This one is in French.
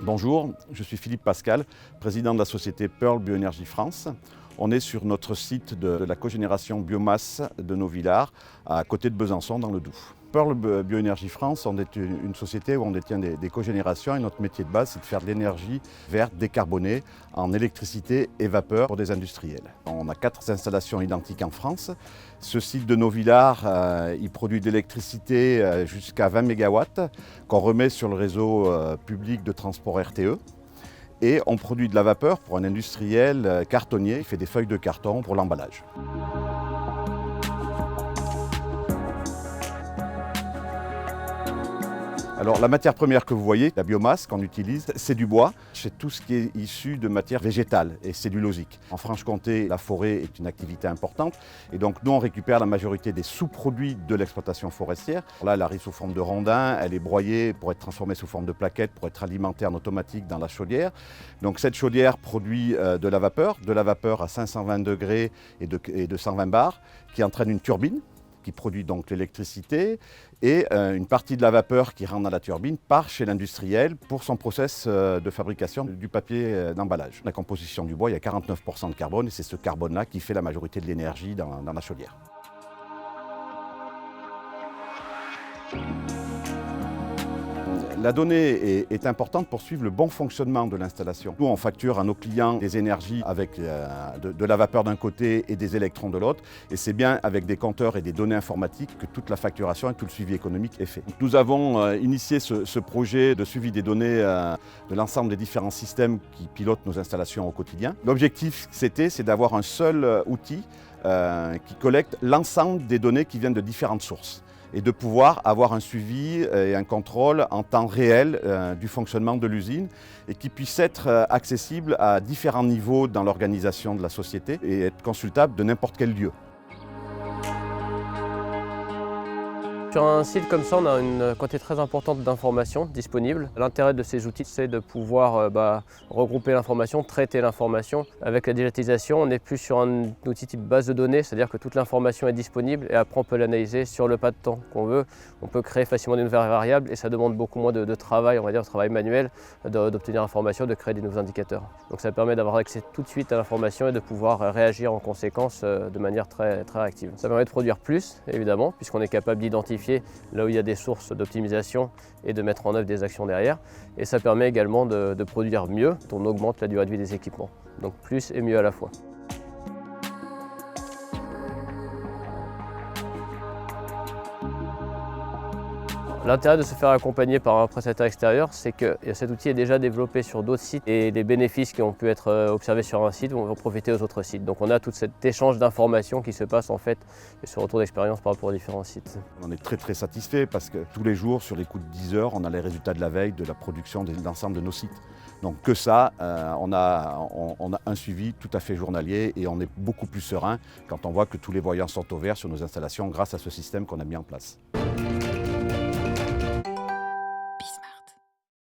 Bonjour, je suis Philippe Pascal, président de la société Pearl Bioénergie France. On est sur notre site de la cogénération biomasse de Novillars, à côté de Besançon, dans le Doubs. Pearl Bioénergie France, on est une société où on détient des cogénérations et notre métier de base, c'est de faire de l'énergie verte décarbonée en électricité et vapeur pour des industriels. On a 4 installations identiques en France. Ce site de Novillars, il produit de l'électricité jusqu'à 20 MW qu'on remet sur le réseau public de transport RTE. Et on produit de la vapeur pour un industriel cartonnier qui fait des feuilles de carton pour l'emballage. Alors la matière première que vous voyez, la biomasse qu'on utilise, c'est du bois. C'est tout ce qui est issu de matière végétale et cellulosique. En Franche-Comté, la forêt est une activité importante et donc nous on récupère la majorité des sous-produits de l'exploitation forestière. Là elle arrive sous forme de rondins, elle est broyée pour être transformée sous forme de plaquettes, pour être alimentée en automatique dans la chaudière. Donc cette chaudière produit de la vapeur à 520 degrés et de 120 bars qui entraîne une turbine qui produit donc l'électricité et une partie de la vapeur qui rentre dans la turbine part chez l'industriel pour son process de fabrication du papier d'emballage. La composition du bois, il y a 49% de carbone et c'est ce carbone-là qui fait la majorité de l'énergie dans la chaudière. La donnée est importante pour suivre le bon fonctionnement de l'installation. Nous, on facture à nos clients des énergies avec de la vapeur d'un côté et des électrons de l'autre. Et c'est bien avec des compteurs et des données informatiques que toute la facturation et tout le suivi économique est fait. Nous avons initié ce projet de suivi des données de l'ensemble des différents systèmes qui pilotent nos installations au quotidien. L'objectif, c'est d'avoir un seul outil qui collecte l'ensemble des données qui viennent de différentes sources, et de pouvoir avoir un suivi et un contrôle en temps réel du fonctionnement de l'usine et qui puisse être accessible à différents niveaux dans l'organisation de la société et être consultable de n'importe quel lieu. Sur un site comme ça, on a une quantité très importante d'informations disponibles. L'intérêt de ces outils, c'est de pouvoir regrouper l'information, traiter l'information. Avec la digitalisation, on n'est plus sur un outil type base de données, c'est-à-dire que toute l'information est disponible et après on peut l'analyser sur le pas de temps qu'on veut. On peut créer facilement des nouvelles variables et ça demande beaucoup moins de travail, on va dire, de travail manuel, d'obtenir l'information, de créer des nouveaux indicateurs. Donc ça permet d'avoir accès tout de suite à l'information et de pouvoir réagir en conséquence de manière très réactive. Ça permet de produire plus, évidemment, puisqu'on est capable d'identifier là où il y a des sources d'optimisation et de mettre en œuvre des actions derrière. Et ça permet également de produire mieux, on augmente la durée de vie des équipements. Donc plus et mieux à la fois. L'intérêt de se faire accompagner par un prestataire extérieur, c'est que cet outil est déjà développé sur d'autres sites et les bénéfices qui ont pu être observés sur un site vont profiter aux autres sites. Donc on a tout cet échange d'informations qui se passe en fait et ce retour d'expérience par rapport aux différents sites. On est très satisfait parce que tous les jours, sur les coups de 10 heures, on a les résultats de la veille de la production de l'ensemble de nos sites. Donc que ça, on a un suivi tout à fait journalier et on est beaucoup plus serein quand on voit que tous les voyants sont au vert sur nos installations grâce à ce système qu'on a mis en place.